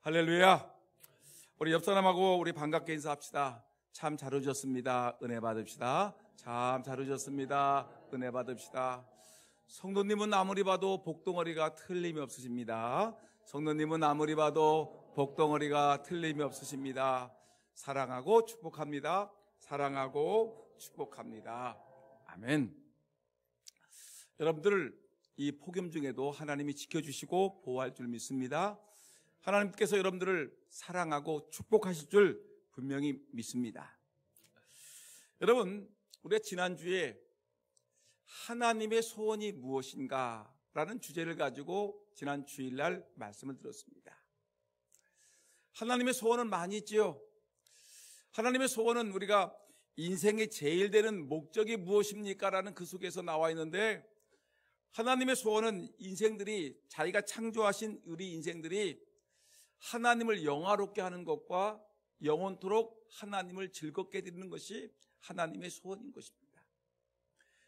할렐루야. 우리 옆 사람하고 우리 반갑게 인사합시다. 참 잘 오셨습니다. 은혜 받읍시다. 참 잘 오셨습니다. 은혜 받읍시다. 성도님은 아무리 봐도 복덩어리가 틀림이 없으십니다. 성도님은 아무리 봐도 복덩어리가 틀림이 없으십니다. 사랑하고 축복합니다. 사랑하고 축복합니다. 아멘. 여러분들 이 폭염 중에도 하나님이 지켜주시고 보호할 줄 믿습니다. 하나님께서 여러분들을 사랑하고 축복하실 줄 분명히 믿습니다. 여러분, 우리가 지난주에 하나님의 소원이 무엇인가 라는 주제를 가지고 지난 주일날 말씀을 들었습니다. 하나님의 소원은 많이 있지요. 하나님의 소원은 우리가 인생의 제일 되는 목적이 무엇입니까? 라는 그 속에서 나와 있는데, 하나님의 소원은 인생들이, 자기가 창조하신 우리 인생들이 하나님을 영화롭게 하는 것과 영원토록 하나님을 즐겁게 드리는 것이 하나님의 소원인 것입니다.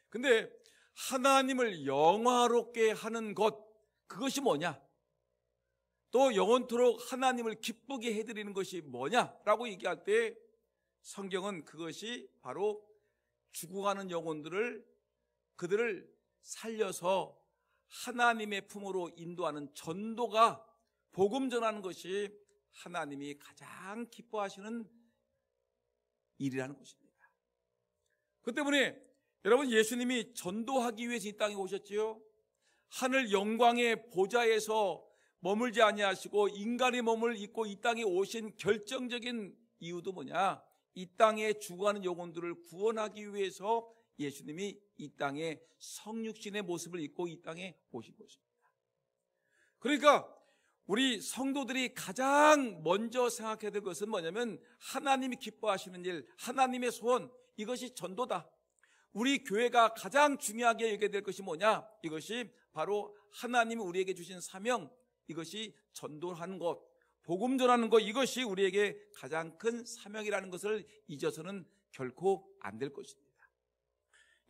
근데 하나님을 영화롭게 하는 것, 그것이 뭐냐? 또 영원토록 하나님을 기쁘게 해드리는 것이 뭐냐라고 얘기할 때 성경은 그것이 바로 죽어가는 영혼들을, 그들을 살려서 하나님의 품으로 인도하는 전도가, 복음 전하는 것이 하나님이 가장 기뻐하시는 일이라는 것입니다. 그 때문에 여러분, 예수님이 전도하기 위해서 이 땅에 오셨지요. 하늘 영광의 보좌에서 머물지 아니하시고 인간의 몸을 입고 이 땅에 오신 결정적인 이유도 뭐냐? 이 땅에 죽어가는 영혼들을 구원하기 위해서 예수님이 이 땅에 성육신의 모습을 입고 이 땅에 오신 것입니다. 그러니까 우리 성도들이 가장 먼저 생각해야 될 것은 뭐냐면 하나님이 기뻐하시는 일, 하나님의 소원, 이것이 전도다. 우리 교회가 가장 중요하게 여겨야 될 것이 뭐냐? 이것이 바로 하나님이 우리에게 주신 사명, 이것이 전도하는 것, 복음 전하는 것, 이것이 우리에게 가장 큰 사명이라는 것을 잊어서는 결코 안 될 것입니다.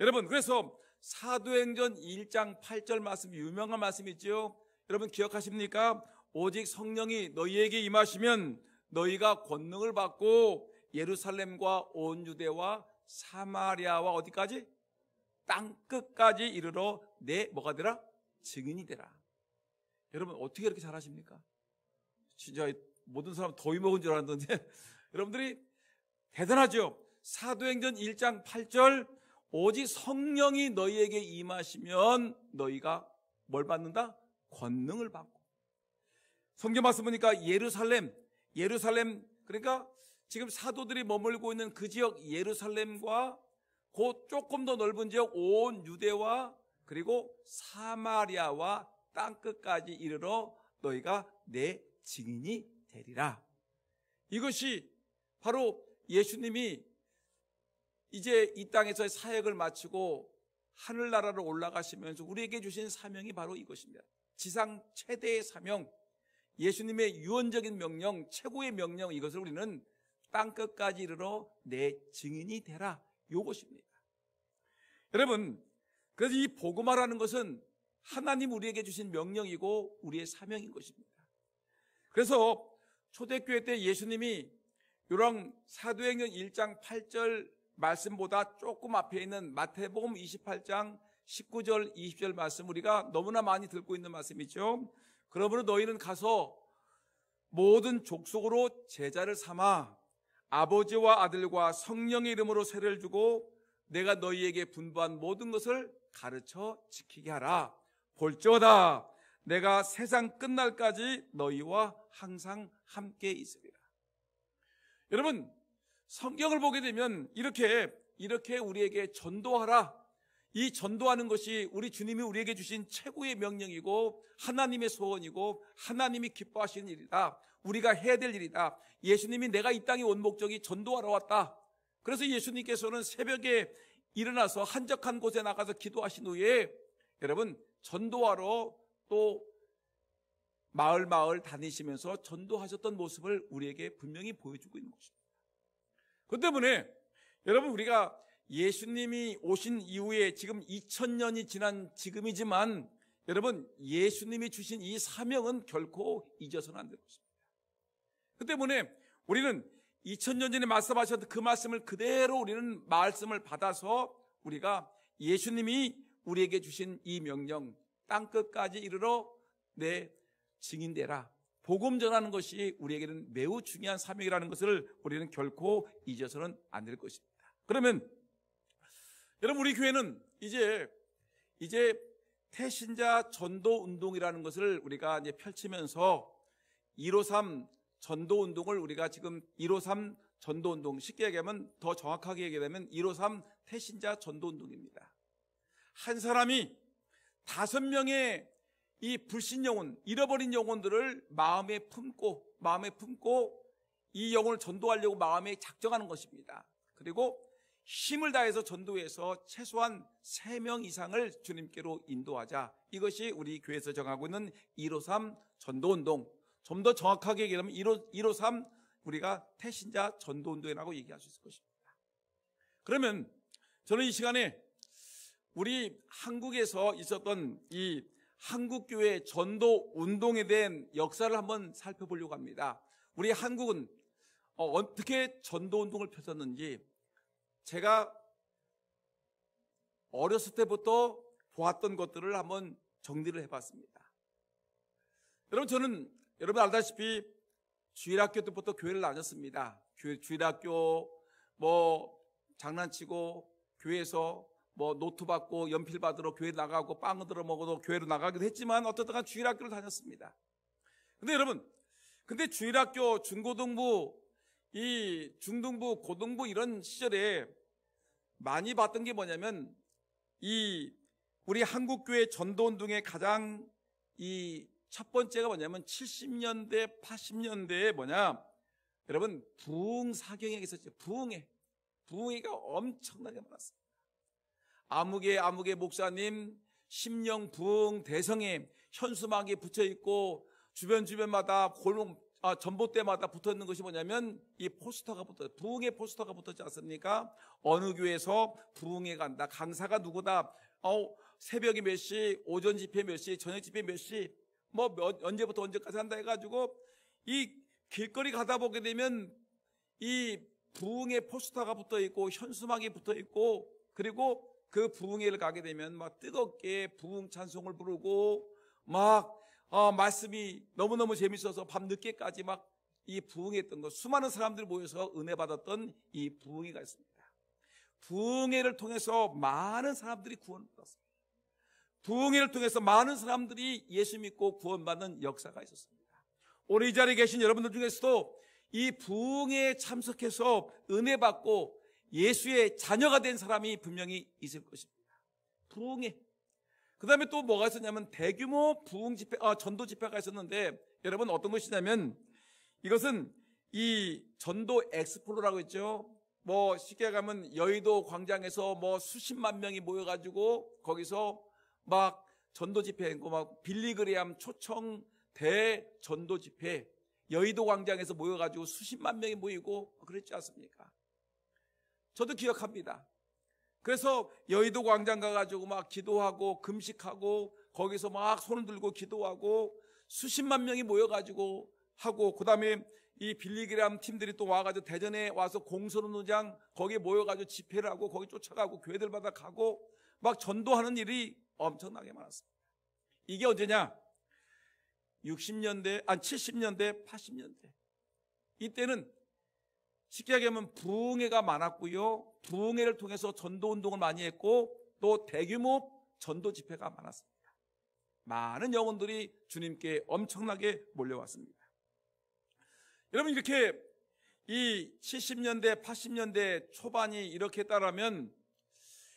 여러분, 그래서 사도행전 1장 8절 말씀, 유명한 말씀이 있죠. 여러분 기억하십니까? 오직 성령이 너희에게 임하시면 너희가 권능을 받고 예루살렘과 온 유대와 사마리아와 어디까지? 땅끝까지 이르러 내 뭐가 되라? 증인이 되라. 여러분 어떻게 이렇게 잘하십니까? 진짜 모든 사람 더위 먹은 줄 알았는데 여러분들이 대단하죠. 사도행전 1장 8절, 오직 성령이 너희에게 임하시면 너희가 뭘 받는다? 권능을 받고. 성경 말씀 보니까 예루살렘, 그러니까 지금 사도들이 머물고 있는 그 지역 예루살렘과 그 조금 더 넓은 지역 온 유대와 그리고 사마리아와 땅끝까지 이르러 너희가 내 증인이 되리라. 이것이 바로 예수님이 이제 이 땅에서의 사역을 마치고 하늘나라로 올라가시면서 우리에게 주신 사명이 바로 이것입니다. 지상 최대의 사명, 예수님의 유언적인 명령, 최고의 명령, 이것을 우리는 땅끝까지 이르러 내 증인이 되라, 이것입니다. 여러분, 그래서 이 복음화라는 것은 하나님 우리에게 주신 명령이고 우리의 사명인 것입니다. 그래서 초대교회 때 예수님이 이런 사도행전 1장 8절 말씀보다 조금 앞에 있는 마태복음 28장 19절 20절 말씀, 우리가 너무나 많이 듣고 있는 말씀이죠. 그러므로 너희는 가서 모든 족속으로 제자를 삼아 아버지와 아들과 성령의 이름으로 세례를 주고 내가 너희에게 분부한 모든 것을 가르쳐 지키게 하라. 볼지어다 내가 세상 끝날까지 너희와 항상 함께 있으리라. 여러분, 성경을 보게 되면 이렇게 우리에게 전도하라, 이 전도하는 것이 우리 주님이 우리에게 주신 최고의 명령이고 하나님의 소원이고 하나님이 기뻐하시는 일이다. 우리가 해야 될 일이다. 예수님이 내가 이 땅에 온 목적이 전도하러 왔다. 그래서 예수님께서는 새벽에 일어나서 한적한 곳에 나가서 기도하신 후에 여러분 전도하러 또 마을 다니시면서 전도하셨던 모습을 우리에게 분명히 보여주고 있는 것입니다. 그 때문에 여러분, 우리가 예수님이 오신 이후에 지금 2000년이 지난 지금이지만 여러분, 예수님이 주신 이 사명은 결코 잊어서는 안 될 것입니다. 그 때문에 우리는 2000년 전에 말씀하셨던 그 말씀을 그대로 우리는 말씀을 받아서 우리가 예수님이 우리에게 주신 이 명령, 땅끝까지 이르러 내 증인되라, 복음 전하는 것이 우리에게는 매우 중요한 사명이라는 것을 우리는 결코 잊어서는 안 될 것입니다. 그러면 여러분, 우리 교회는 이제 태신자 전도 운동이라는 것을 우리가 이제 펼치면서 153 전도 운동을 우리가 지금 153 전도 운동, 쉽게 얘기하면, 더 정확하게 얘기하면 153 태신자 전도 운동입니다. 한 사람이 5명의 이 불신 영혼, 잃어버린 영혼들을 마음에 품고 이 영혼을 전도하려고 마음에 작정하는 것입니다. 그리고 힘을 다해서 전도해서 최소한 3명 이상을 주님께로 인도하자. 이것이 우리 교회에서 정하고 있는 153 전도운동. 좀 더 정확하게 얘기하면 153 우리가 태신자 전도운동이라고 얘기할 수 있을 것입니다. 그러면 저는 이 시간에 우리 한국에서 있었던 이 한국교회 전도운동에 대한 역사를 한번 살펴보려고 합니다. 우리 한국은 어떻게 전도운동을 펼쳤는지 제가 어렸을 때부터 보았던 것들을 한번 정리를 해봤습니다. 여러분 알다시피 주일학교 때부터 교회를 다녔습니다. 주일학교 장난치고 교회에서 노트 받고 연필 받으러 교회 나가고 빵 얻으러 먹어도 교회로 나가기도 했지만 어떻든 주일학교를 다녔습니다. 근데 주일학교, 중고등부, 중등부, 고등부 이런 시절에 많이 봤던 게 뭐냐면 우리 한국교회 전도운동의 가장 첫 번째가 뭐냐면 70년대, 80년대에 여러분 부흥사경이 있었죠. 부흥회가 엄청나게 많았어요. 아무개 목사님 심령 부흥 대성에 현수막이 붙여있고 주변마다 전봇대마다 붙어있는 것이 뭐냐면 이 포스터가 붙어요. 부흥회 포스터가 붙었지 않습니까? 어느 교회에서 부흥회 간다, 강사가 누구다, 새벽에 몇 시, 오전 집회 몇 시, 저녁 집회 몇 시, 언제부터 언제까지 한다 해가지고 이 길거리 가다 보게 되면 이 부흥회 포스터가 붙어있고 현수막이 붙어있고, 그리고 그 부흥회를 가게 되면 뜨겁게 부흥 찬송을 부르고 말씀이 너무너무 재밌어서 밤 늦게까지 이 부흥했던 것, 수많은 사람들이 모여서 은혜 받았던 이 부흥회가 있습니다. 부흥회를 통해서 많은 사람들이 구원을 받았습니다. 부흥회를 통해서 많은 사람들이 예수 믿고 구원받는 역사가 있었습니다. 오늘 이 자리에 계신 여러분들 중에서도 이 부흥회에 참석해서 은혜 받고 예수의 자녀가 된 사람이 분명히 있을 것입니다. 부흥회. 그 다음에 또 뭐가 있었냐면 대규모 부흥 집회, 전도 집회가 있었는데, 여러분 어떤 것이냐면 이것은 이 전도 엑스포로라고 했죠. 쉽게 가면 여의도 광장에서 수십만 명이 모여가지고 거기서 전도 집회, 빌리그레암 초청 대전도 집회, 여의도 광장에서 모여가지고 수십만 명이 모이고 그랬지 않습니까? 저도 기억합니다. 그래서 여의도 광장 가가지고 기도하고 금식하고 거기서 손을 들고 기도하고 수십만 명이 모여가지고 하고, 그 다음에 이 빌리그레암 팀들이 또 와가지고 대전에 와서 공설운동장 거기에 모여가지고 집회를 하고 거기 쫓아가고 교회들마다 가고 전도하는 일이 엄청나게 많았습니다. 이게 언제냐? 70년대, 80년대. 이때는 쉽게 얘기하면 부흥회가 많았고요. 부흥회를 통해서 전도운동을 많이 했고 또 대규모 전도 집회가 많았습니다. 많은 영혼들이 주님께 엄청나게 몰려왔습니다. 여러분, 이렇게 이 70년대, 80년대 초반이 이렇게 따르면,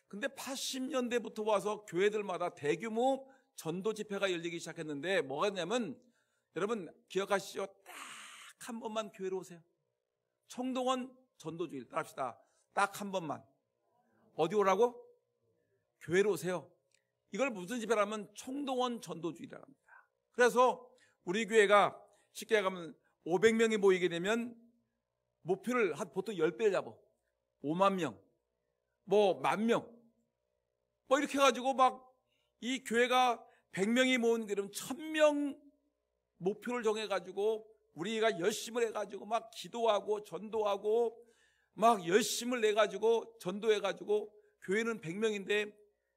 근데 80년대부터 와서 교회들마다 대규모 전도 집회가 열리기 시작했는데 뭐가 있냐면, 여러분 기억하시죠? 딱 한 번만 교회로 오세요. 청동원 전도주일 따라합시다. 딱 한 번만. 어디 오라고? 교회로 오세요. 이걸 무슨 집회라면 청동원 전도주일이라고 합니다. 그래서 우리 교회가 쉽게 얘기하면 500명이 모이게 되면 목표를 보통 10배를 잡아. 5만 명, 10,000명, 이렇게 해가지고 이 교회가 100명이 모은 그러면 1000명 목표를 정해가지고 우리가 열심을 해가지고 막 기도하고 전도하고 막 열심을 내가지고 전도해가지고 교회는 100명인데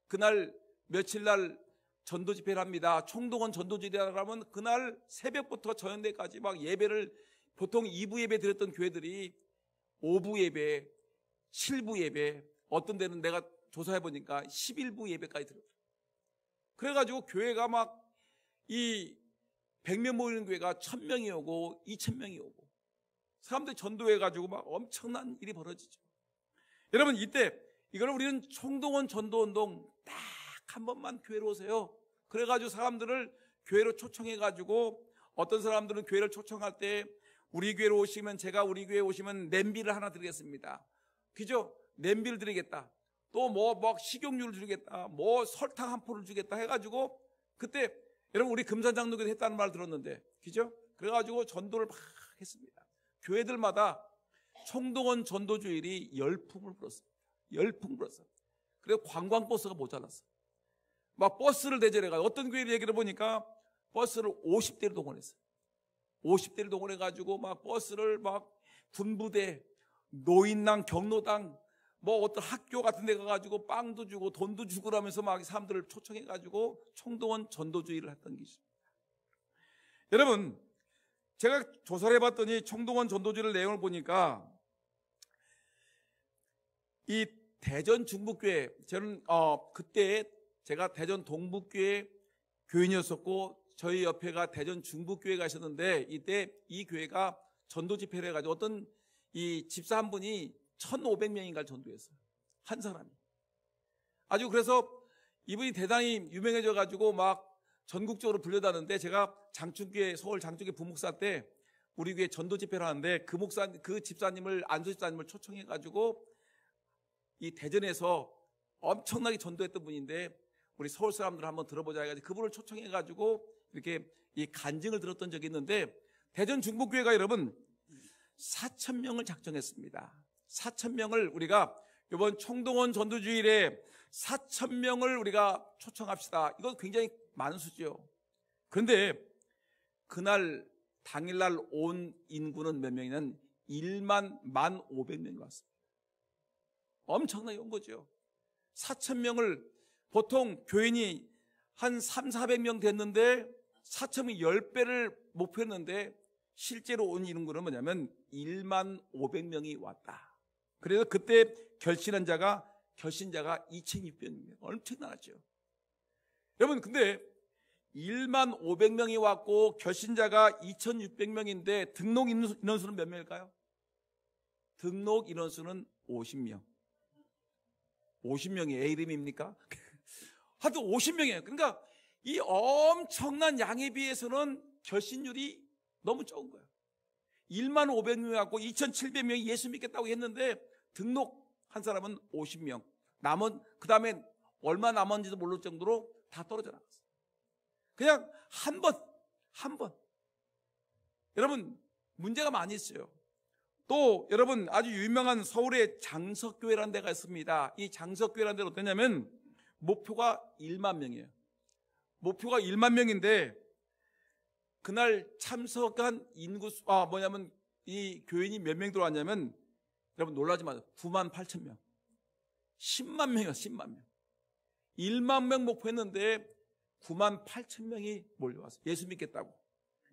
그날 며칠 날 전도 집회를 합니다. 총동원 전도지대라고 하면 그날 새벽부터 저녁때까지 막 예배를 보통 2부 예배 드렸던 교회들이 5부 예배, 7부 예배, 어떤 데는 내가 조사해보니까 11부 예배까지 드렸어요. 그래가지고 교회가 막 이 100명 모이는 교회가 1000명이 오고 2000명이 오고 사람들이 전도해가지고 막 엄청난 일이 벌어지죠. 여러분 이때 이거는 우리는 총동원 전도운동 딱 한 번만 교회로 오세요. 그래가지고 사람들을 교회로 초청해가지고 어떤 사람들은 교회를 초청할 때 우리 교회로 오시면 제가 우리 교회에 오시면 냄비를 하나 드리겠습니다. 그죠? 냄비를 드리겠다. 또 뭐 식용유를 주겠다. 뭐 설탕 한 포를 주겠다 해가지고 그때 여러분 우리 금산장로교도 했다는 말 들었는데 그죠? 그래가지고 전도를 막 했습니다. 교회들마다 총동원 전도주일이 열풍을 불었습니다. 열풍 불었어요. 그래서 관광버스가 모자랐어요. 막 버스를 대절해가지고 어떤 교회 얘기를 보니까 버스를 50대를 동원했어요. 50대를 동원해가지고 막 버스를 막 군부대, 노인당, 경로당, 뭐 어떤 학교 같은 데 가가지고 빵도 주고 돈도 주고 그러면서 막 사람들을 초청해가지고 총동원 전도주의를 했던 게 있습니다. 여러분, 제가 조사를 해봤더니 총동원 전도주의 내용을 보니까 이 대전 중북교회, 저는 그때 제가 대전 동북교회 교인이었었고 저희 옆에가 대전 중북교회 가셨는데 이때 이 교회가 전도 집회를 해가지고 어떤 이 집사 한 분이 1500명인가를 전도했어요. 한 사람이. 아주 그래서 이분이 대단히 유명해져가지고 막 전국적으로 불려다는데 제가 장충교회, 서울 장충교회 부목사 때 우리 교회 전도 집회를 하는데 그 집사님을, 안수 집사님을 초청해가지고 이 대전에서 엄청나게 전도했던 분인데 우리 서울 사람들 한번 들어보자 해가지고 그분을 초청해가지고 이렇게 이 간증을 들었던 적이 있는데 대전 중북교회가 여러분 4000명을 작정했습니다. 4000명을 우리가 이번 총동원 전도주일에 4000명을 우리가 초청합시다. 이건 굉장히 많은 수죠. 그런데 그날 당일날 온 인구는 몇 명이냐면 1만 500명이 왔습니다. 엄청나게 온 거죠. 4000명을 보통 교인이 한 300~400명 됐는데 4000명이 10배를 목표했는데 실제로 온 인구는 뭐냐면 1만 500명이 왔다. 그래서 그때 결신자가 2600명이에요. 엄청나죠. 여러분 근데 1만 500명이 왔고 결신자가 2600명인데 등록 인원수는 몇 명일까요? 등록 인원수는 50명. 50명이 애 이름입니까? 하여튼 50명이에요. 그러니까 이 엄청난 양에 비해서는 결신율이 너무 적은 거예요. 1만 500명이 왔고 2700명이 예수 믿겠다고 했는데 등록한 사람은 50명. 그 다음에 얼마 남았는지도 모를 정도로 다 떨어져 나갔어요. 그냥 한 번. 여러분 문제가 많이 있어요. 또 여러분 아주 유명한 서울의 장석교회라는 데가 있습니다. 이 장석교회라는 데는 어떠냐면 목표가 1만 명이에요. 목표가 1만 명인데 그날 참석한 인구수가 뭐냐면 이 교인이 몇 명 들어왔냐면 여러분 놀라지 마세요. 98,000명. 10만 명이요. 10만 명. 1만 명 목표했는데 98,000명이 몰려왔어요. 예수 믿겠다고.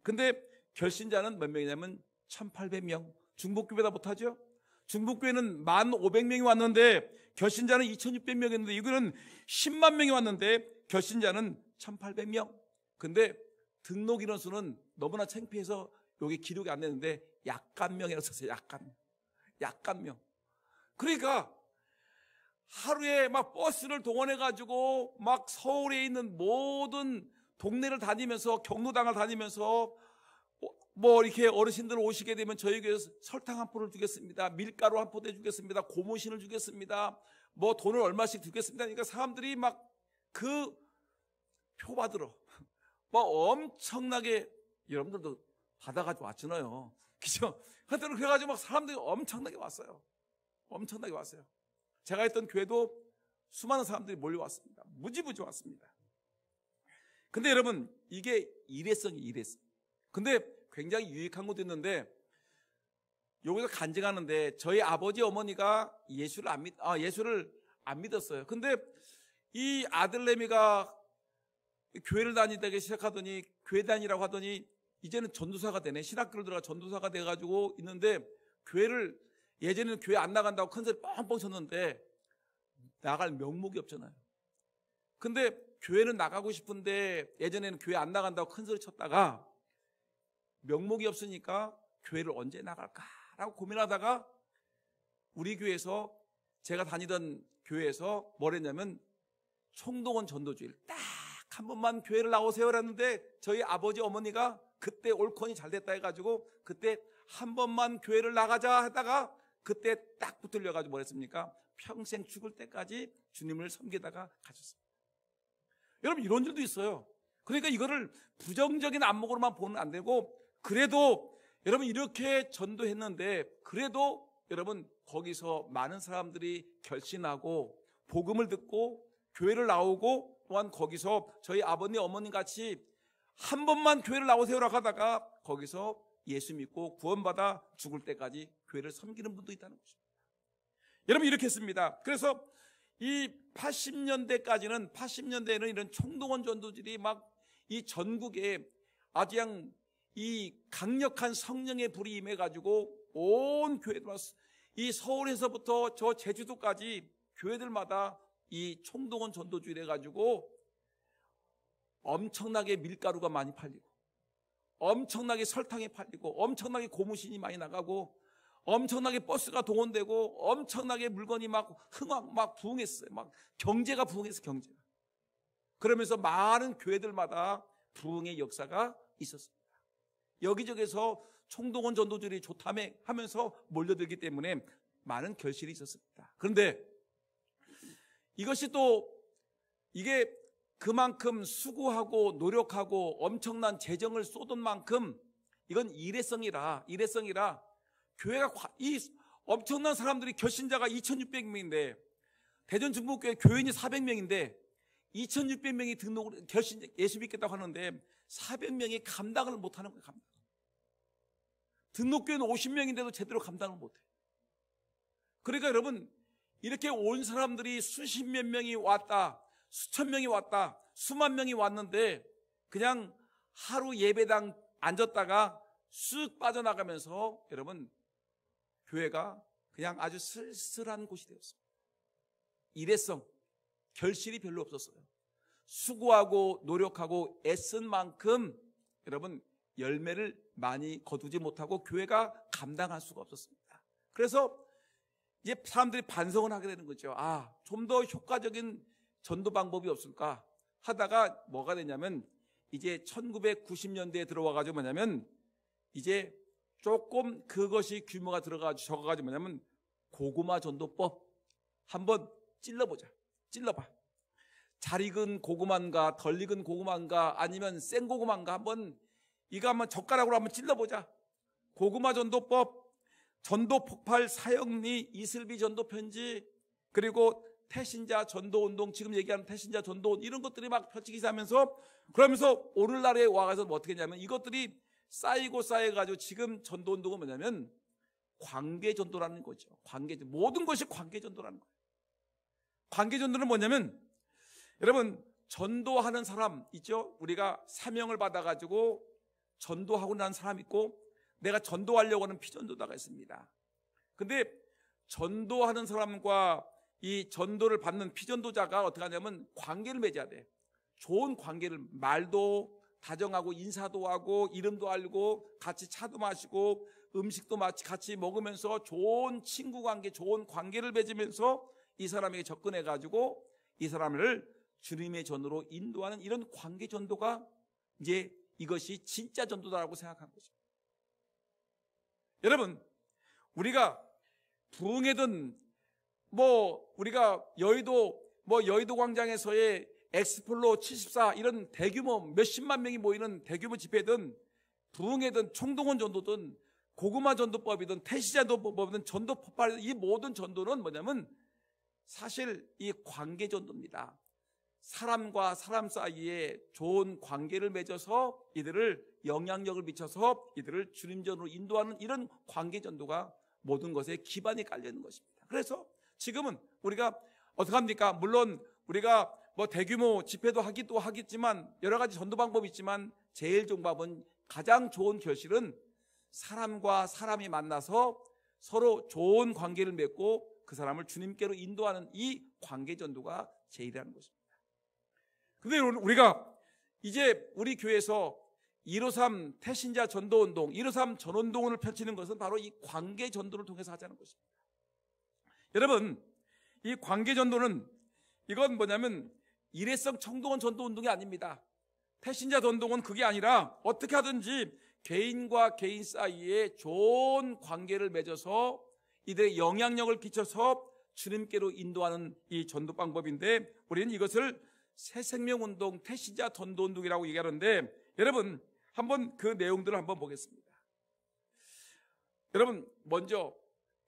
근데 결신자는 몇 명이냐면 1800명. 중북교회보다 못하죠? 중북교회는 1500명이 왔는데 결신자는 2600명이었는데 이거는 10만 명이 왔는데 결신자는 1800명. 근데 등록 인원수는 너무나 창피해서 여기 기록이 안 되는데 약간 명이라고 썼어요. 약간 명. 그러니까 하루에 막 버스를 동원해가지고 막 서울에 있는 모든 동네를 다니면서 경로당을 다니면서 뭐 이렇게 어르신들 오시게 되면 저희 교회에서 설탕 한 포를 주겠습니다. 밀가루 한 포대 주겠습니다. 고무신을 주겠습니다. 뭐 돈을 얼마씩 주겠습니다. 그러니까 사람들이 막 그 표 받으러 뭐 엄청나게 여러분들도 받아가지고 왔잖아요. 그죠? 하여튼 그래가지고 막 사람들이 엄청나게 왔어요. 엄청나게 왔어요. 제가 했던 교회도 수많은 사람들이 몰려왔습니다. 무지무지 왔습니다. 근데 여러분 이게 일회성이 일회성. 근데 굉장히 유익한 것도 있는데 여기서 간증하는데 저희 아버지 어머니가 예수를 안 믿었어요. 근데 이 아들내미가 교회를 다니다가 시작하더니 교회 다니라고 하더니 이제는 전도사가 되네. 신학교를 들어가 전도사가 돼가지고 있는데 교회를 예전에는 교회 안 나간다고 큰소리 뻥뻥 쳤는데 나갈 명목이 없잖아요. 근데 교회는 나가고 싶은데 예전에는 교회 안 나간다고 큰소리 쳤다가 명목이 없으니까 교회를 언제 나갈까라고 고민하다가 우리 교회에서 제가 다니던 교회에서 뭘 했냐면 총동원 전도주일 딱 한 번만 교회를 나오세요 라는데 저희 아버지 어머니가 그때 올콘이 잘 됐다 해가지고 그때 한 번만 교회를 나가자 하다가 그때 딱 붙들려가지고 뭘 했습니까? 평생 죽을 때까지 주님을 섬기다가 가셨습니다. 여러분 이런 일도 있어요. 그러니까 이거를 부정적인 안목으로만 보면 안 되고 그래도 여러분 이렇게 전도했는데 그래도 여러분 거기서 많은 사람들이 결신하고 복음을 듣고 교회를 나오고 또한 거기서 저희 아버님 어머님 같이 한 번만 교회를 나오세요라고 하다가 거기서 예수 믿고 구원받아 죽을 때까지 교회를 섬기는 분도 있다는 것입니다. 여러분 이렇게 했습니다. 그래서 이 80년대에는 이런 총동원 전도들이 막 이 전국에 아주 그냥 이 강력한 성령의 불이 임해가지고 온 교회들, 이 서울에서부터 저 제주도까지 교회들마다 이 총동원 전도주일 해가지고 엄청나게 밀가루가 많이 팔리고 엄청나게 설탕이 팔리고 엄청나게 고무신이 많이 나가고 엄청나게 버스가 동원되고 엄청나게 물건이 막 부흥했어요. 막 경제가 부흥했어요. 경제가. 그러면서 많은 교회들마다 부흥의 역사가 있었습니다. 여기저기서 총동원 전도들이 좋다며 하면서 몰려들기 때문에 많은 결실이 있었습니다. 그런데 이것이 또 이게 그만큼 수고하고 노력하고 엄청난 재정을 쏟은 만큼 이건 일회성이라 교회가 이 엄청난 사람들이 결신자가 2600명인데 대전 중부교회 교인이 400명인데 2600명이 등록을 결신 예수 믿겠다고 하는데 400명이 감당을 못하는 거예요. 등록교회는 50명인데도 제대로 감당을 못해요. 그러니까 여러분 이렇게 온 사람들이 수십 몇 명이 왔다, 수천 명이 왔다, 수만 명이 왔는데 그냥 하루 예배당 앉았다가 쑥 빠져나가면서 여러분 교회가 그냥 아주 쓸쓸한 곳이 되었습니다. 일회성, 결실이 별로 없었어요. 수고하고 노력하고 애쓴 만큼 여러분 열매를 많이 거두지 못하고 교회가 감당할 수가 없었습니다. 그래서 이제 사람들이 반성을 하게 되는 거죠. 좀 더 효과적인 전도 방법이 없을까 하다가 뭐가 되냐면 이제 1990년대에 들어와가지고 뭐냐면 이제 조금 그것이 규모가 적어가지고 뭐냐면 고구마 전도법 한번 찔러봐. 잘 익은 고구마인가 덜 익은 고구마인가 아니면 생 고구마인가 한번 젓가락으로 한번 찔러보자. 고구마 전도법, 전도 폭발 사역리, 이슬비 전도 편지, 그리고 태신자 전도 운동, 지금 얘기하는 태신자 전도 이런 것들이 막 펼치기 시작하면서 그러면서 오늘날에 와가서 어떻게 했냐면 이것들이 쌓여가지고 지금 전도 운동은 뭐냐면 관계 전도라는 거죠. 모든 것이 관계 전도라는 거예요. 관계 전도는 뭐냐면 여러분 전도하는 사람 있죠? 우리가 사명을 받아가지고 전도하고 난 사람 있고 내가 전도하려고 하는 피전도자가 있습니다. 근데 전도하는 사람과 이 전도를 받는 피전도자가 어떻게 하냐면 관계를 맺어야 돼. 좋은 관계를, 말도 다정하고 인사도 하고 이름도 알고 같이 차도 마시고 음식도 같이 먹으면서 좋은 친구 관계, 좋은 관계를 맺으면서 이 사람에게 접근해가지고 이 사람을 주님의 전으로 인도하는 이런 관계 전도가 이제 이것이 진짜 전도다라고 생각한 거죠. 여러분, 우리가 부흥회든 우리가 여의도 광장에서의 엑스플로 74 이런 대규모 몇십만 명이 모이는 대규모 집회든 부흥회든 총동원 전도든 고구마 전도법이든 태시자 전도법이든 전도 폭발 이 모든 전도는 뭐냐면 사실 이 관계 전도입니다. 사람과 사람 사이에 좋은 관계를 맺어서 이들을 영향력을 미쳐서 이들을 주님전으로 인도하는 이런 관계 전도가 모든 것에 기반이 깔려 있는 것입니다. 그래서 지금은 우리가 어떻게 합니까? 물론 우리가 뭐 대규모 집회도 하기도 하겠지만 여러 가지 전도 방법이 있지만 제일 좋은 방법은 가장 좋은 결실은 사람과 사람이 만나서 서로 좋은 관계를 맺고 그 사람을 주님께로 인도하는 이 관계 전도가 제일이라는 것입니다. 근데 우리가 이제 우리 교회에서 153 태신자 전도운동, 153 전운동을 펼치는 것은 바로 이 관계 전도를 통해서 하자는 것입니다. 여러분, 이 관계 전도는 이건 뭐냐면 일회성 청동원 전도운동이 아닙니다. 태신자 전도는 그게 아니라 어떻게 하든지 개인과 개인 사이에 좋은 관계를 맺어서 이들의 영향력을 끼쳐서 주님께로 인도하는 이 전도 방법인데 우리는 이것을 새생명운동, 태신자 전도운동이라고 얘기하는데 여러분 한번 그 내용들을 한번 보겠습니다. 여러분 먼저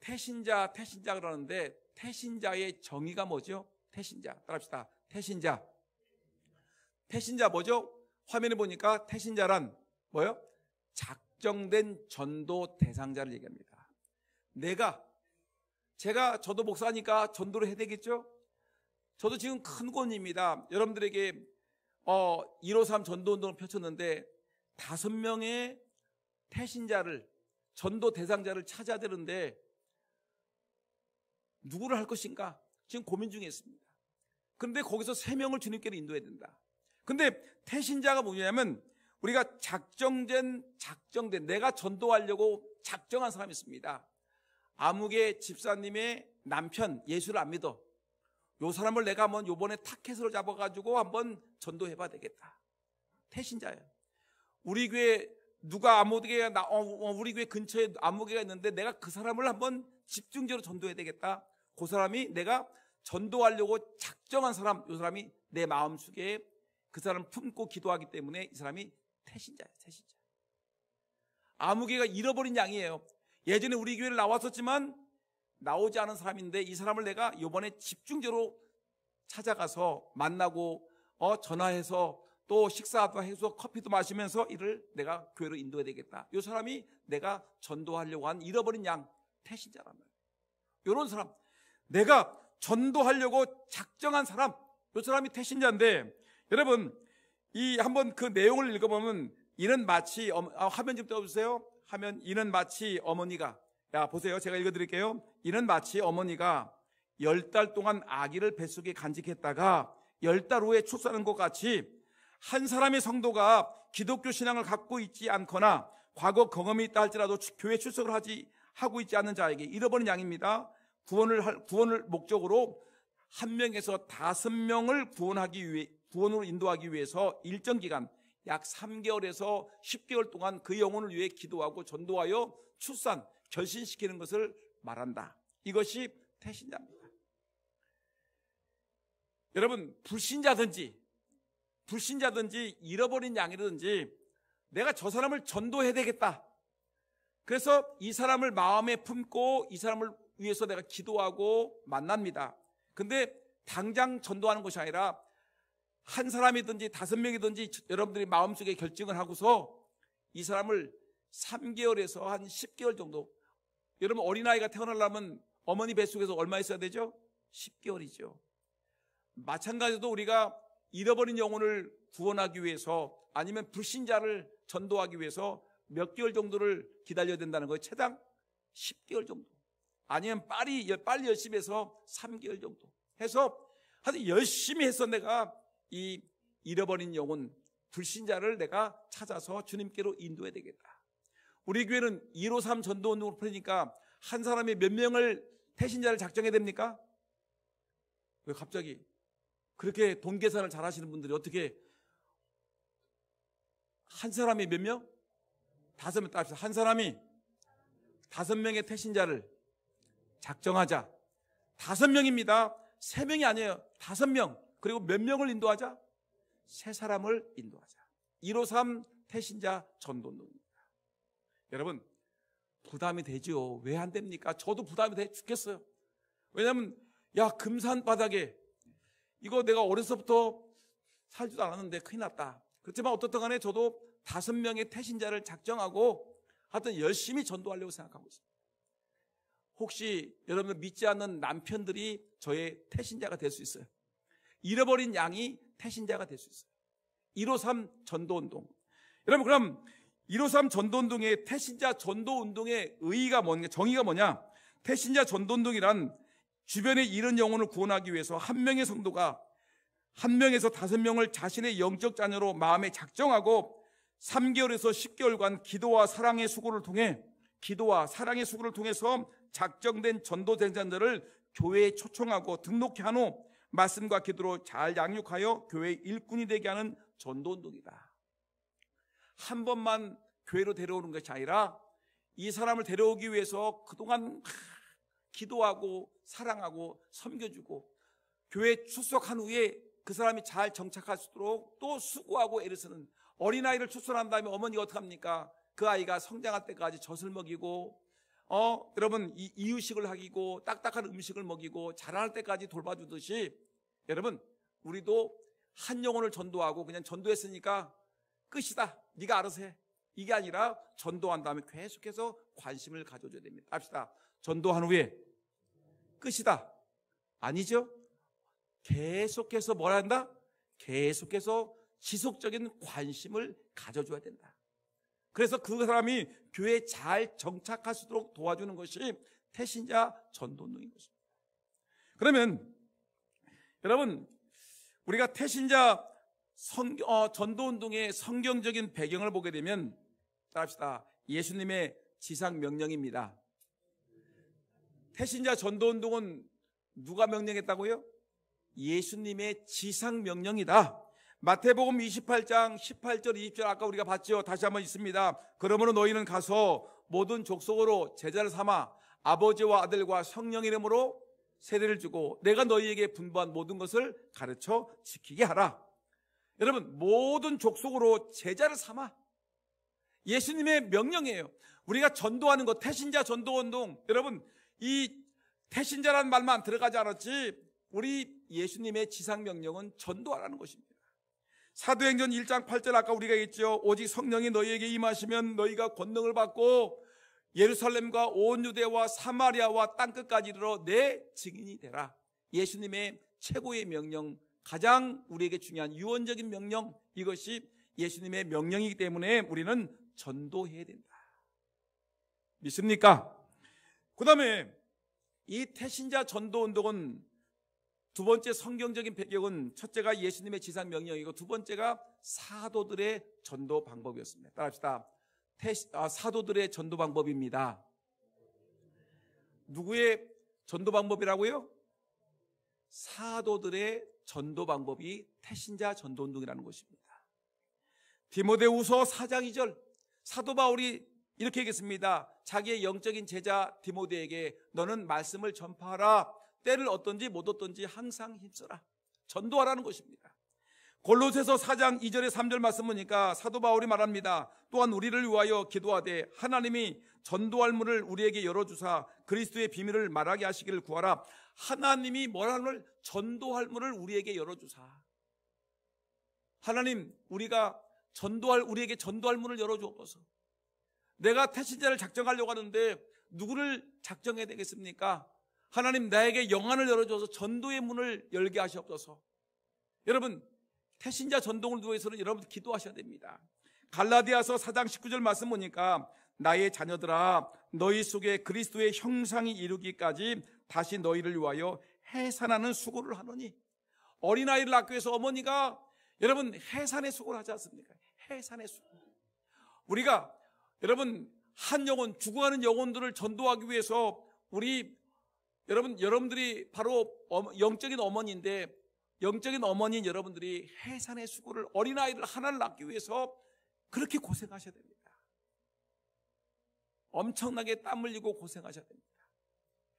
태신자 그러는데 태신자의 정의가 뭐죠? 태신자 따라합시다. 태신자 뭐죠? 화면에 보니까 태신자란 뭐요? 작정된 전도 대상자를 얘기합니다. 제가 저도 목사니까 전도를 해야 되겠죠? 저도 지금 큰 권위입니다. 여러분들에게 153 전도운동을 펼쳤는데 5명의 태신자를 전도 대상자를 찾아야 되는데 누구를 할 것인가? 지금 고민 중에 있습니다. 그런데 거기서 3명을 주님께로 인도해야 된다. 근데 태신자가 뭐냐면 우리가 작정된 내가 전도하려고 작정한 사람이 있습니다. 아무개 집사님의 남편 예수를 안 믿어. 요 사람을 내가 한번 요번에 타켓으로 잡아가지고 한번 전도해봐야 되겠다. 태신자예요. 우리 교회 우리 교회 근처에 아무개가 있는데 내가 그 사람을 한번 집중적으로 전도해야 되겠다. 그 사람이 내가 전도하려고 작정한 사람, 이 사람이 내 마음속에 그 사람을 품고 기도하기 때문에 이 사람이 태신자예요. 태신자. 아무개가 잃어버린 양이에요. 예전에 우리 교회를 나왔었지만 나오지 않은 사람인데 이 사람을 내가 이번에 집중적으로 찾아가서 만나고 전화해서 또 식사도 해서 커피도 마시면서 이를 내가 교회로 인도해야 되겠다. 이 사람이 내가 전도하려고 한 잃어버린 양 태신자란 말이에요. 이런 사람, 내가 전도하려고 작정한 사람, 이 사람이 태신자인데 여러분 이 한번 그 내용을 읽어보면 이는 마치 화면 좀 띄워주세요. 하면 이는 마치 어머니가 보세요. 제가 읽어드릴게요. 이는 마치 어머니가 10달 동안 아기를 뱃속에 간직했다가 10달 후에 출산한 것 같이 한 사람의 성도가 기독교 신앙을 갖고 있지 않거나 과거 경험이 있다 할지라도 교회 출석을 하고 있지 않는 자에게 잃어버린 양입니다. 구원을 목적으로 한 명에서 5명을 구원으로 인도하기 위해서 일정 기간 약 3개월에서 10개월 동안 그 영혼을 위해 기도하고 전도하여 출산, 결신시키는 것을 말한다. 이것이 태신자입니다. 여러분 불신자든지 잃어버린 양이든지 내가 저 사람을 전도해야 되겠다. 그래서 이 사람을 마음에 품고 이 사람을 위해서 내가 기도하고 만납니다. 근데 당장 전도하는 것이 아니라 한 사람이든지 5명이든지 여러분들이 마음속에 결정을 하고서 이 사람을 3개월에서 한 10개월 정도, 여러분 어린아이가 태어나려면 어머니 뱃속에서 얼마 있어야 되죠? 10개월이죠. 마찬가지로 우리가 잃어버린 영혼을 구원하기 위해서 아니면 불신자를 전도하기 위해서 몇 개월 정도를 기다려야 된다는 거예요. 최장 10개월 정도. 아니면 빨리 열심히 해서 3개월 정도 해서 아주 열심히 해서 내가 이 잃어버린 영혼, 불신자를 내가 찾아서 주님께로 인도해야 되겠다. 우리 교회는 153 전도운동을 펼치니까 한 사람이 몇 명을 태신자를 작정해야 됩니까? 왜 갑자기 그렇게 돈 계산을 잘 하시는 분들이 어떻게 한 사람이 몇 명? 5명 따집시다. 한 사람이 5명의 태신자를 작정하자. 5명입니다. 3명이 아니에요. 5명. 그리고 몇 명을 인도하자? 3사람을 인도하자. 153 태신자 전도운동입니다. 여러분 부담이 되죠. 왜 안 됩니까? 저도 부담이 돼 죽겠어요. 왜냐하면 금산 바닥에 이거 내가 어려서부터 살지도 않았는데 큰일 났다. 그렇지만 어떻든 간에 저도 5명의 태신자를 작정하고 하여튼 열심히 전도하려고 생각하고 있습니다. 혹시 여러분들 믿지 않는 남편들이 저의 태신자가 될 수 있어요. 잃어버린 양이 태신자가 될 수 있어요. 153 전도운동. 여러분, 그럼 153 전도운동의 태신자 전도운동의 정의가 뭐냐? 태신자 전도운동이란 주변에 잃은 영혼을 구원하기 위해서 한 명의 성도가 1명에서 5명을 자신의 영적 자녀로 마음에 작정하고 3개월에서 10개월간 기도와 사랑의 수고를 통해서 작정된 전도 대상자를 교회에 초청하고 등록해 한 후 말씀과 기도로 잘 양육하여 교회의 일꾼이 되게 하는 전도운동이다. 한 번만 교회로 데려오는 것이 아니라 이 사람을 데려오기 위해서 그동안 기도하고 사랑하고 섬겨주고 교회에 출석한 후에 그 사람이 잘 정착할 수 있도록 또 수고하고 애를 쓰는, 어린아이를 출산한 다음에 어머니가 어떡합니까? 그 아이가 성장할 때까지 젖을 먹이고 여러분 이유식을 하기고 딱딱한 음식을 먹이고 자랄 때까지 돌봐주듯이 여러분 우리도 한 영혼을 전도하고 그냥 전도했으니까 끝이다, 네가 알아서 해, 이게 아니라 전도한 다음에 계속해서 관심을 가져줘야 됩니다. 합시다. 전도한 후에 끝이다, 아니죠? 계속해서 뭘 한다? 계속해서 지속적인 관심을 가져줘야 된다. 그래서 그 사람이 교회에 잘 정착할 수 있도록 도와주는 것이 태신자 전도운동인 것입니다. 그러면 여러분, 우리가 태신자 전도운동의 성경적인 배경을 보게 되면 따라합시다. 예수님의 지상 명령입니다. 태신자 전도운동은 누가 명령했다고요? 예수님의 지상 명령이다. 마태복음 28장 18절 20절 아까 우리가 봤죠. 다시 한번 있습니다. 그러므로 너희는 가서 모든 족속으로 제자를 삼아 아버지와 아들과 성령 이름으로 세례를 주고 내가 너희에게 분부한 모든 것을 가르쳐 지키게 하라. 여러분, 모든 족속으로 제자를 삼아, 예수님의 명령이에요. 우리가 전도하는 것, 태신자 전도운동, 여러분 이 태신자라는 말만 들어가지 않았지 우리 예수님의 지상명령은 전도하라는 것입니다. 사도행전 1장 8절 아까 우리가 했죠. 오직 성령이 너희에게 임하시면 너희가 권능을 받고 예루살렘과 온 유대와 사마리아와 땅끝까지 이르러 내 증인이 되라. 예수님의 최고의 명령, 가장 우리에게 중요한 유언적인 명령, 이것이 예수님의 명령이기 때문에 우리는 전도해야 된다. 믿습니까? 그 다음에 이 태신자 전도운동은 두 번째 성경적인 배경은 첫째가 예수님의 지상 명령이고 두 번째가 사도들의 전도 방법이었습니다. 따라합시다. 사도들의 전도 방법입니다. 누구의 전도 방법이라고요? 사도들의 전도 방법이 태신자 전도운동이라는 것입니다. 디모데후서 4장 2절 사도 바울이 이렇게 얘기했습니다. 자기의 영적인 제자 디모데에게 너는 말씀을 전파하라. 때를 얻든지 못 얻든지 항상 힘써라. 전도하라는 것입니다. 골로새서 4장 2절에 3절 말씀 보니까 사도 바울이 말합니다. 또한 우리를 위하여 기도하되 하나님이 전도할 문을 우리에게 열어주사 그리스도의 비밀을 말하게 하시기를 구하라. 하나님이 뭐라는 전도할 문을 우리에게 열어주사. 하나님, 우리에게 전도할 문을 열어주옵소서. 내가 태신자를 작정하려고 하는데 누구를 작정해야 되겠습니까? 하나님, 나에게 영안을 열어줘서 전도의 문을 열게 하시옵소서. 여러분, 태신자 전동을 위해서는 여러분 기도하셔야 됩니다. 갈라디아서 4장 19절 말씀 보니까 나의 자녀들아 너희 속에 그리스도의 형상이 이루기까지 다시 너희를 위하여 해산하는 수고를 하노니. 어린아이를 낳기 위해서 어머니가 여러분 해산의 수고를 하지 않습니까? 해산의 수고. 우리가 여러분 한 영혼, 죽어가는 영혼들을 전도하기 위해서 여러분들이 바로 영적인 어머니인데, 영적인 어머니인 여러분들이 해산의 수고를, 어린아이를 하나를 낳기 위해서 그렇게 고생하셔야 됩니다. 엄청나게 땀 흘리고 고생하셔야 됩니다.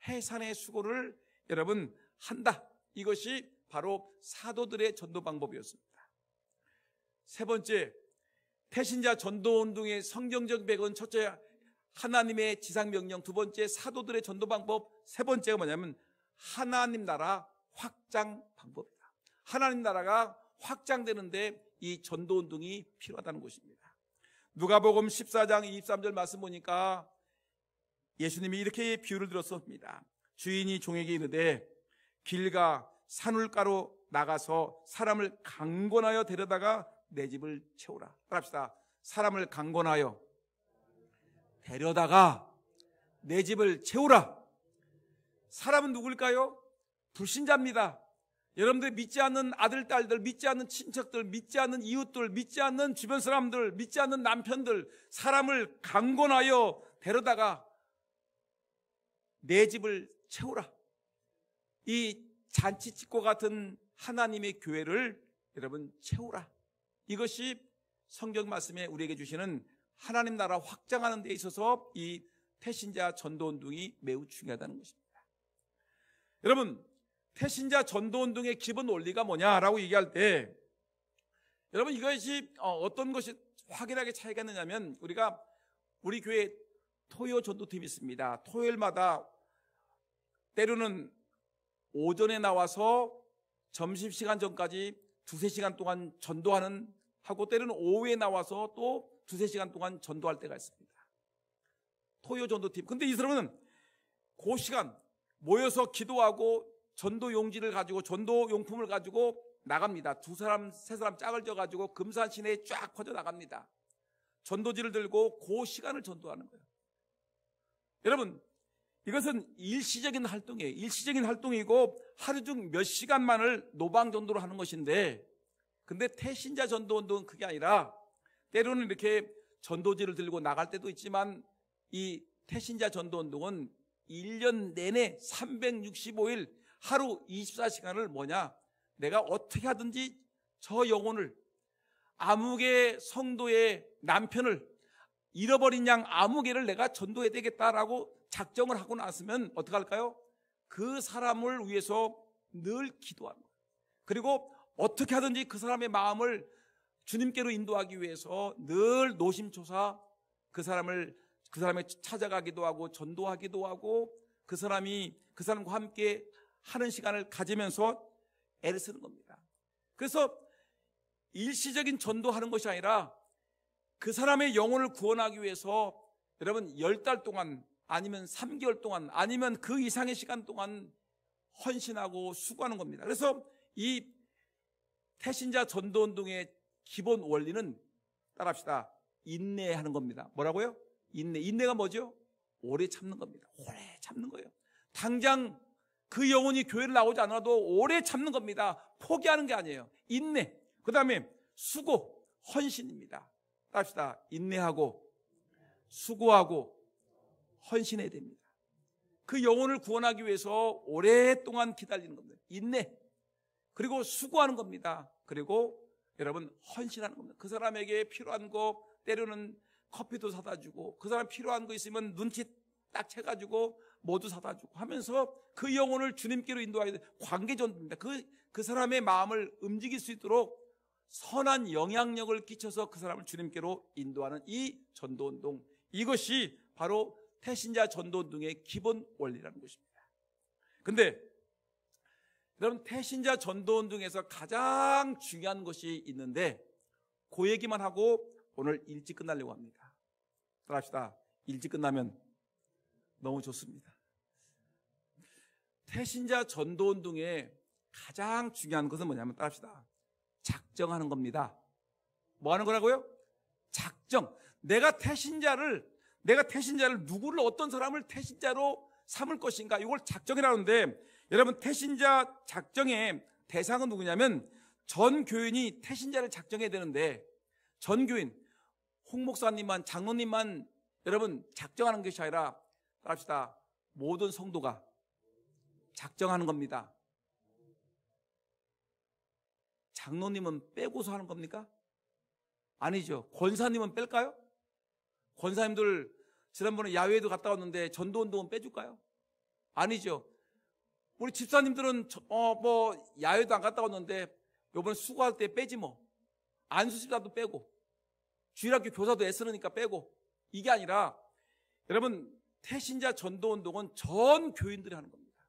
해산의 수고를 여러분 한다. 이것이 바로 사도들의 전도 방법이었습니다. 세 번째, 태신자 전도운동의 성경적 배경은 첫째 하나님의 지상명령, 두 번째 사도들의 전도 방법, 세 번째가 뭐냐면 하나님 나라 확장 방법이다. 하나님 나라가 확장되는데 이 전도운동이 필요하다는 것입니다. 누가복음 14장 23절 말씀 보니까 예수님이 이렇게 비유를 들었습니다. 주인이 종에게 이르되 길가 산울가로 나가서 사람을 강권하여 데려다가 내 집을 채우라. 따라합시다. 사람을 강권하여 데려다가 내 집을 채우라. 사람은 누굴까요? 불신자입니다. 여러분들 믿지 않는 아들, 딸들, 믿지 않는 친척들, 믿지 않는 이웃들, 믿지 않는 주변 사람들, 믿지 않는 남편들, 사람을 강권하여 데려다가 내 집을 채우라. 이 잔치집과 같은 하나님의 교회를 여러분 채우라. 이것이 성경 말씀에 우리에게 주시는 하나님 나라 확장하는 데 있어서 이 태신자 전도운동이 매우 중요하다는 것입니다. 여러분, 태신자 전도운동의 기본 원리가 뭐냐라고 얘기할 때 여러분 이것이 어떤 것이 확연하게 차이가 있느냐면 우리 교회 토요 전도팀이 있습니다. 토요일마다 때로는 오전에 나와서 점심시간 전까지 2-3시간 동안 전도하는 하고 때로는 오후에 나와서 또 2-3시간 동안 전도할 때가 있습니다. 토요 전도팀. 근데 이 사람은 그 시간 모여서 기도하고 전도 용지를 가지고 전도 용품을 가지고 나갑니다. 2사람, 3사람 짝을 져가지고 금산 시내에 쫙 퍼져 나갑니다. 전도지를 들고 그 시간을 전도하는 거예요. 여러분, 이것은 일시적인 활동이에요. 일시적인 활동이고 하루 중 몇 시간만을 노방 전도로 하는 것인데, 근데 태신자 전도운동은 그게 아니라 때로는 이렇게 전도지를 들고 나갈 때도 있지만 이 태신자 전도운동은 1년 내내 365일 하루 24시간을 내가 어떻게 하든지 저 영혼을, 아무개 성도의 남편을, 잃어버린 양 아무개를 내가 전도해야 되겠다라고 작정을 하고 났으면 어떻게 할까요? 그 사람을 위해서 늘 기도하는 거예요. 그리고 어떻게 하든지 그 사람의 마음을 주님께로 인도하기 위해서 늘 노심초사 그 사람을 찾아가기도 하고 전도하기도 하고 그 사람과 함께 하는 시간을 가지면서 애를 쓰는 겁니다. 그래서 일시적인 전도하는 것이 아니라 그 사람의 영혼을 구원하기 위해서 여러분 10달 동안 아니면 3개월 동안 아니면 그 이상의 시간 동안 헌신하고 수고하는 겁니다. 그래서 이 태신자 전도운동의 기본 원리는 따라합시다. 인내하는 겁니다. 뭐라고요? 인내가 뭐죠? 오래 참는 겁니다. 오래 참는 거예요. 당장 그 영혼이 교회를 나오지 않아도 오래 참는 겁니다. 포기하는 게 아니에요. 인내. 그 다음에 수고, 헌신입니다. 따라합시다. 인내하고 수고하고 헌신해야 됩니다. 그 영혼을 구원하기 위해서 오랫동안 기다리는 겁니다. 인내. 그리고 수고하는 겁니다. 그리고 여러분 헌신하는 겁니다. 그 사람에게 필요한 거 때로는 커피도 사다 주고 그 사람 필요한 거 있으면 눈치 딱 채가지고 모두 사다 주고 하면서 그 영혼을 주님께로 인도하게 돼. 관계전도입니다. 그 사람의 마음을 움직일 수 있도록 선한 영향력을 끼쳐서 그 사람을 주님께로 인도하는 이 전도운동, 이것이 바로 태신자 전도운동의 기본 원리라는 것입니다. 근데 여러분 태신자 전도운동에서 가장 중요한 것이 있는데 그 얘기만 하고 오늘 일찍 끝나려고 합니다. 따라합시다. 일찍 끝나면 너무 좋습니다. 태신자 전도운동의 가장 중요한 것은 뭐냐면 따라합시다. 작정하는 겁니다. 뭐 하는 거라고요? 작정. 내가 태신자를 누구를, 어떤 사람을 태신자로 삼을 것인가, 이걸 작정이라는데, 여러분 태신자 작정의 대상은 누구냐면 전 교인이 태신자를 작정해야 되는데, 전 교인, 홍 목사님만, 장로님만 여러분 작정하는 것이 아니라 따라합시다. 모든 성도가 작정하는 겁니다. 장로님은 빼고서 하는 겁니까? 아니죠. 권사님은 뺄까요? 권사님들 지난번에 야외에도 갔다 왔는데 전도운동은 빼줄까요? 아니죠. 우리 집사님들은 야외도 안 갔다 왔는데 이번에 수고할 때 빼지 뭐. 안수집사도 빼고 주일학교 교사도 애쓰니까 빼고. 이게 아니라 여러분 태신자 전도운동은 전 교인들이 하는 겁니다.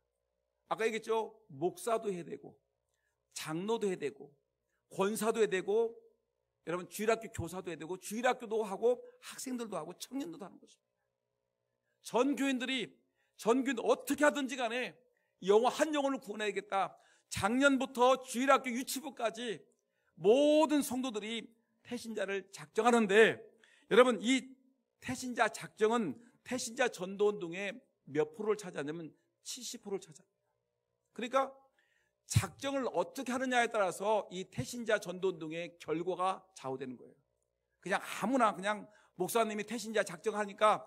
아까 얘기했죠. 목사도 해야 되고 장로도 해야 되고 권사도 해야 되고, 여러분 주일학교 교사도 해야 되고, 주일학교도 하고 학생들도 하고 청년들도 하는 것입니다. 전 교인들 어떻게 하든지 간에 한 영혼을 구원해야겠다. 작년부터 주일학교 유치부까지 모든 성도들이 태신자를 작정하는데, 여러분 이 태신자 작정은 태신자 전도운동의 몇 프로를 차지하냐면 70%를 차지합니다. 그러니까 작정을 어떻게 하느냐에 따라서 이 태신자 전도운동의 결과가 좌우되는 거예요. 그냥 아무나 그냥 목사님이 태신자 작정하니까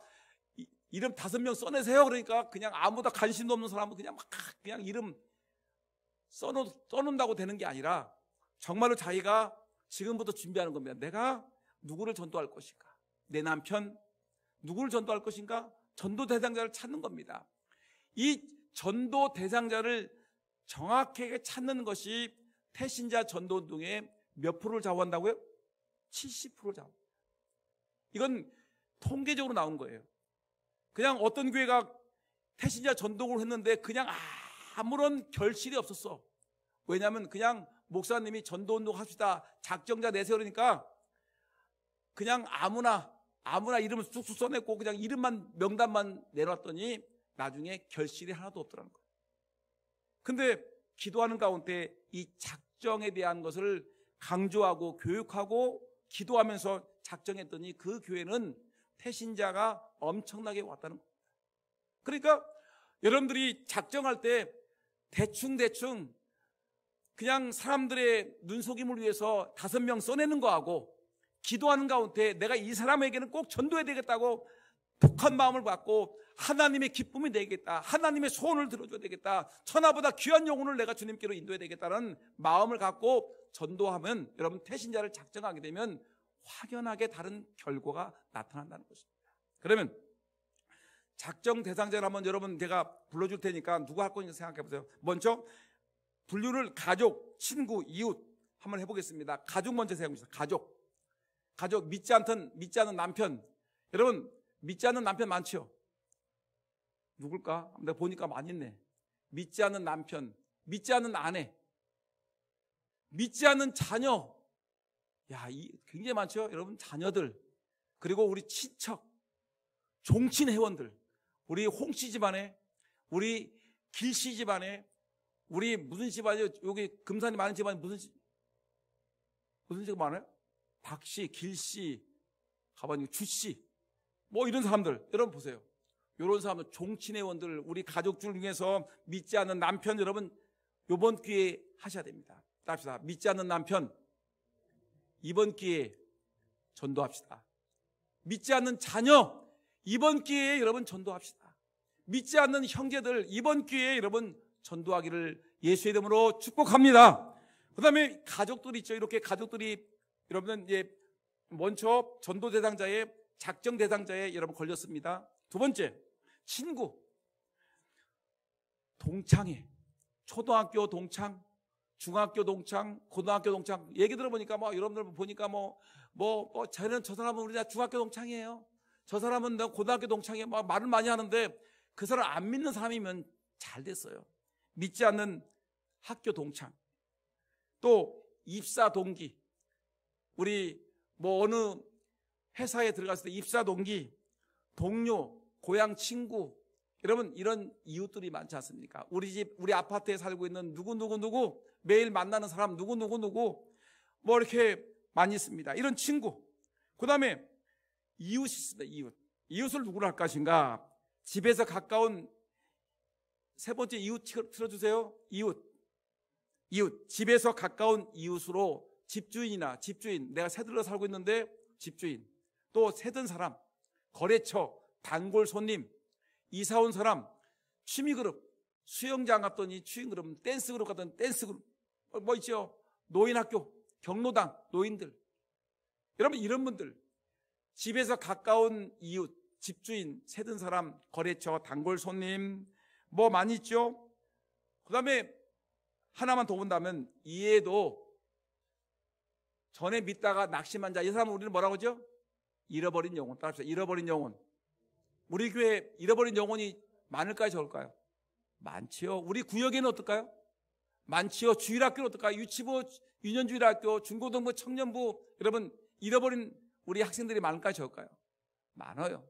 이름 5명 써내세요. 그러니까 그냥 아무도 관심도 없는 사람은 그냥 막 그냥 이름 써놓는다고 되는 게 아니라 정말로 자기가 지금부터 준비하는 겁니다. 내가 누구를 전도할 것인가? 내 남편 누구를 전도할 것인가? 전도 대상자를 찾는 겁니다. 이 전도 대상자를 정확하게 찾는 것이 태신자 전도운동의 몇 프로를 좌우한다고요? 70%를 좌우합니다. 이건 통계적으로 나온 거예요. 그냥 어떤 교회가 태신자 전도를 했는데 그냥 아무런 결실이 없었어. 왜냐하면 그냥 목사님이 전도운동 합시다 작정자 내세요 그러니까 그냥 아무나 이름을 쑥쑥 써냈고 그냥 이름만 명단만 내놨더니 나중에 결실이 하나도 없더라는 거예요. 근데 기도하는 가운데 이 작정에 대한 것을 강조하고 교육하고 기도하면서 작정했더니 그 교회는 태신자가 엄청나게 왔다는 겁니다. 그러니까 여러분들이 작정할 때 대충 그냥 사람들의 눈속임을 위해서 5명 써내는 거하고 기도하는 가운데 내가 이 사람에게는 꼭 전도해야 되겠다고 독한 마음을 갖고 하나님의 기쁨이 되겠다, 하나님의 소원을 들어줘야 되겠다, 천하보다 귀한 영혼을 내가 주님께로 인도해야 되겠다는 마음을 갖고 전도하면 여러분 태신자를 작정하게 되면 확연하게 다른 결과가 나타난다는 것입니다. 그러면 작정 대상자를 한번 여러분 제가 불러줄 테니까 누가 할 건지 생각해 보세요. 먼저 분류를 가족, 친구, 이웃 한번 해보겠습니다. 가족 먼저 생각해 보세요. 가족 믿지 않는 남편. 여러분 믿지 않는 남편 많죠? 누굴까? 내가 보니까 많이 있네. 믿지 않는 남편, 믿지 않는 아내, 믿지 않는 자녀. 굉장히 많죠? 여러분 자녀들, 그리고 우리 친척, 종친 회원들, 우리 홍씨 집안에, 우리 길씨 집안에, 우리 무슨 집안이요? 여기 금산이 많은 집안이 무슨 집 많아요? 박씨, 길씨, 가만히 주씨, 뭐 이런 사람들 여러분 보세요. 이런 사람들 종친 회원들, 우리 가족 중에서 믿지 않는 남편 여러분 이번 기회에 하셔야 됩니다. 합시다. 믿지 않는 남편 이번 기회에 전도합시다. 믿지 않는 자녀 이번 기회에 여러분 전도합시다. 믿지 않는 형제들 이번 기회에 여러분 전도하기를 예수의 이름으로 축복합니다. 그 다음에 가족들이 있죠. 이렇게 가족들이 여러분은 이제 먼저 전도 대상자의 작정 대상자에 여러분 걸렸습니다. 두 번째, 친구, 동창회, 초등학교 동창, 중학교 동창, 고등학교 동창. 얘기 들어보니까 여러분들 보니까 쟤는 저 사람은 우리 중학교 동창이에요. 저 사람은 고등학교 동창이에요. 말을 많이 하는데 그 사람 안 믿는 사람이면 잘 됐어요. 믿지 않는 학교 동창, 또 입사 동기, 우리 어느 회사에 들어갔을 때 입사 동기, 동료, 고향 친구, 여러분 이런 이웃들이 많지 않습니까? 우리 집, 우리 아파트에 살고 있는 누구 매일 만나는 사람 누구 이렇게 많이 있습니다. 이런 친구. 그 다음에 이웃이 있습니다. 이웃을 누구로 할 것인가? 집에서 가까운 세 번째 이웃 틀어주세요. 이웃. 집에서 가까운 이웃으로 집주인, 내가 새들러 살고 있는데 집주인, 또 새든 사람, 거래처, 단골 손님, 이사 온 사람, 취미그룹, 수영장 갔더니 취미그룹, 댄스그룹 갔더니 댄스그룹, 있죠? 노인학교, 경로당, 노인들. 여러분 이런 분들, 집에서 가까운 이웃, 집주인, 새든 사람, 거래처, 단골 손님, 많이 있죠? 그 다음에 하나만 더 본다면 이해도 전에 믿다가 낙심한 자, 이 사람은 우리는 뭐라고 하죠? 잃어버린 영혼. 따라합시다. 잃어버린 영혼. 우리 교회 잃어버린 영혼이 많을까요? 적을까요? 많지요. 우리 구역에는 어떨까요? 많지요. 주일학교는 어떨까요? 유년주일학교, 중고등부, 청년부, 여러분 잃어버린 우리 학생들이 많을까요, 적을까요? 많아요.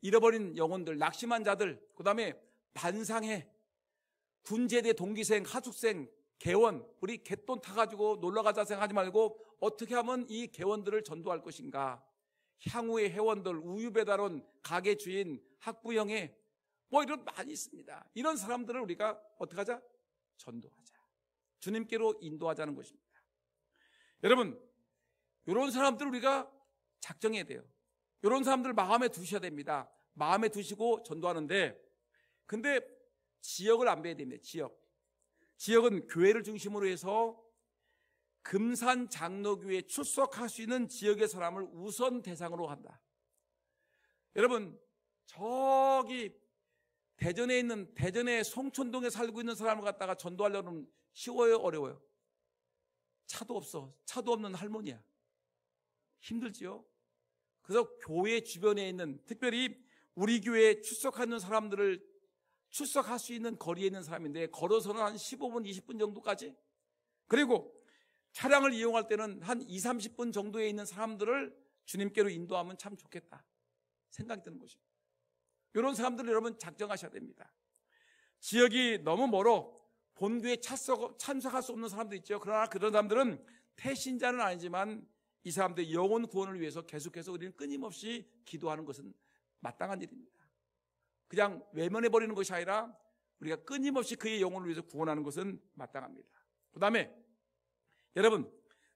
잃어버린 영혼들, 낙심한 자들, 그 다음에 반상회, 군제대 동기생, 하숙생, 개원, 우리 갯돈 타가지고 놀러가자 생각하지 말고 어떻게 하면 이 개원들을 전도할 것인가. 향후의 회원들, 우유배달원, 가게 주인, 학부형회, 뭐 이런 많이 있습니다. 이런 사람들을 우리가 어떻게 하자? 전도하자. 주님께로 인도하자는 것입니다. 여러분, 이런 사람들을 우리가 작정해야 돼요. 이런 사람들 마음에 두셔야 됩니다. 마음에 두시고 전도하는데, 근데 지역을 안 봐야 됩니다. 지역은 교회를 중심으로 해서 금산 장로교회에 출석할 수 있는 지역의 사람을 우선 대상으로 한다. 여러분, 저기 대전의 송촌동에 살고 있는 사람을 갖다가 전도하려면 쉬워요, 어려워요? 차도 없어. 차도 없는 할머니야. 힘들지요? 그래서 교회 주변에 있는, 특별히 우리 교회에 출석하는 사람들을 출석할 수 있는 거리에 있는 사람인데, 걸어서는 한 15분, 20분 정도까지, 그리고 차량을 이용할 때는 한 20, 30분 정도에 있는 사람들을 주님께로 인도하면 참 좋겠다 생각이 드는 것입니다. 이런 사람들을 여러분 작정하셔야 됩니다. 지역이 너무 멀어 본교에 참석할 수 없는 사람도 있죠. 그러나 그런 사람들은 태신자는 아니지만 이 사람들의 영혼 구원을 위해서 계속해서 우리는 끊임없이 기도하는 것은 마땅한 일입니다. 그냥 외면해버리는 것이 아니라 우리가 끊임없이 그의 영혼을 위해서 구원하는 것은 마땅합니다. 그 다음에 여러분,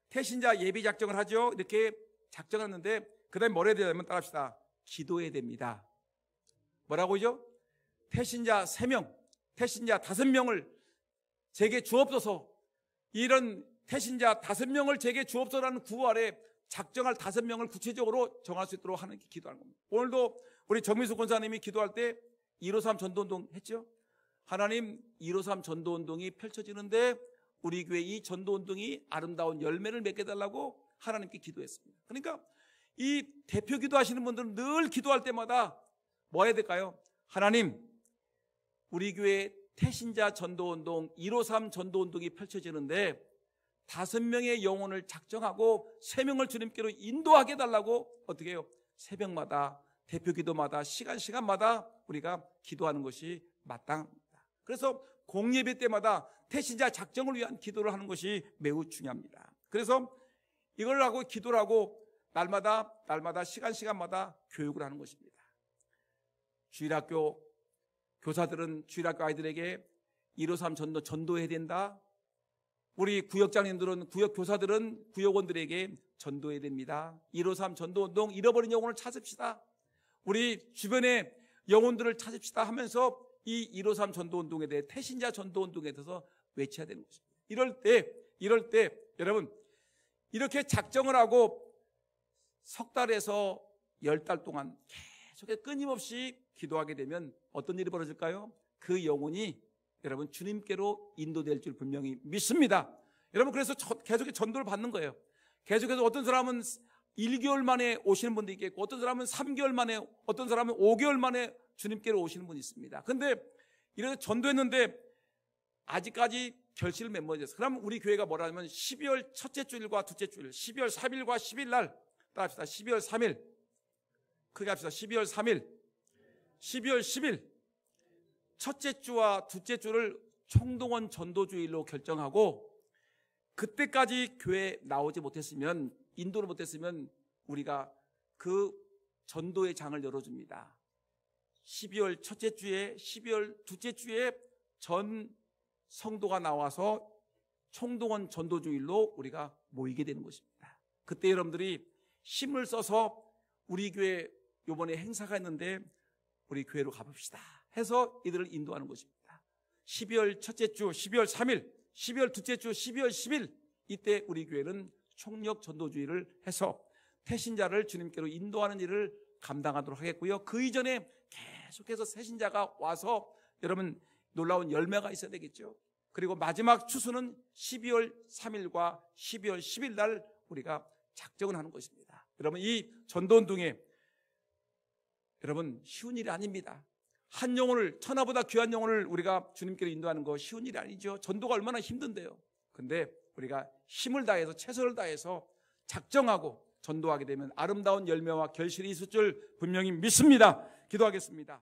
태신자 예비 작정을 하죠. 이렇게 작정하는데 그 다음에 뭘 해야 되냐면 따라합시다. 기도해야 됩니다. 뭐라고요? 태신자 3명, 태신자 5명을 제게 주옵소서. 이런 태신자 5명을 제게 주옵소서라는 구호 아래 작정할 5명을 구체적으로 정할 수 있도록 하는 기도하는 겁니다. 오늘도 우리 정민수 권사님이 기도할 때 153 전도운동 했죠. 하나님, 153 전도운동이 펼쳐지는데 우리 교회 이 전도운동이 아름다운 열매를 맺게 달라고 하나님께 기도했습니다. 그러니까 이 대표 기도하시는 분들은 늘 기도할 때마다 뭐 해야 될까요? 하나님, 우리 교회 태신자 전도운동 153 전도운동이 펼쳐지는데 5명의 영혼을 작정하고 3명을 주님께로 인도하게 해달라고 어떻게 해요? 새벽마다 대표 기도마다 시간마다 우리가 기도하는 것이 마땅합니다. 그래서 공예배 때마다 태신자 작정을 위한 기도를 하는 것이 매우 중요합니다. 그래서 이걸 하고 기도를 하고 날마다 시간마다 교육을 하는 것입니다. 주일학교 교사들은 주일학교 아이들에게 153 전도해야 된다. 우리 구역장님들은 구역교사들은 구역원들에게 전도해야 됩니다. 153 전도운동, 잃어버린 영혼을 찾읍시다. 우리 주변의 영혼들을 찾읍시다 하면서 이 153 전도운동에 대해 태신자 전도운동에 대해서 외쳐야 되는 것입니다. 이럴 때 여러분, 이렇게 작정을 하고 석 달에서 10달 동안 계속 끊임없이 기도하게 되면 어떤 일이 벌어질까요? 그 영혼이 여러분 주님께로 인도될 줄 분명히 믿습니다. 여러분, 그래서 계속해서 전도를 받는 거예요. 계속해서 어떤 사람은 1개월 만에 오시는 분도 있겠고, 어떤 사람은 3개월 만에, 어떤 사람은 5개월 만에 주님께로 오시는 분이 있습니다. 근데 이렇게 전도했는데 아직까지 결실을 맺 못했어요. 그럼 우리 교회가 뭐라 하면 12월 첫째 주일과 둘째 주일, 12월 3일과 10일 날 따라합시다. 12월 3일 크게 합시다. 12월 3일 12월 10일 첫째 주와 둘째 주를 총동원 전도주일로 결정하고, 그때까지 교회에 나오지 못했으면, 인도를 못했으면 우리가 그 전도의 장을 열어줍니다. 12월 첫째 주에, 12월 둘째 주에 전 성도가 나와서 총동원 전도주일로 우리가 모이게 되는 것입니다. 그때 여러분들이 힘을 써서 우리 교회 이번에 행사가 있는데 우리 교회로 가봅시다 해서 이들을 인도하는 것입니다. 12월 첫째 주, 12월 3일, 12월 둘째 주, 12월 10일 이때 우리 교회는 총력 전도주의를 해서 태신자를 주님께로 인도하는 일을 감당하도록 하겠고요. 그 이전에 계속해서 새신자가 와서 여러분 놀라운 열매가 있어야 되겠죠. 그리고 마지막 추수는 12월 3일과 12월 10일 날 우리가 작정을 하는 것입니다. 여러분, 이 전도운동에 여러분 쉬운 일이 아닙니다. 한 영혼을, 천하보다 귀한 영혼을 우리가 주님께로 인도하는 거 쉬운 일이 아니죠. 전도가 얼마나 힘든데요. 근데 우리가 힘을 다해서 최선을 다해서 작정하고 전도하게 되면 아름다운 열매와 결실이 있을 줄 분명히 믿습니다. 기도하겠습니다.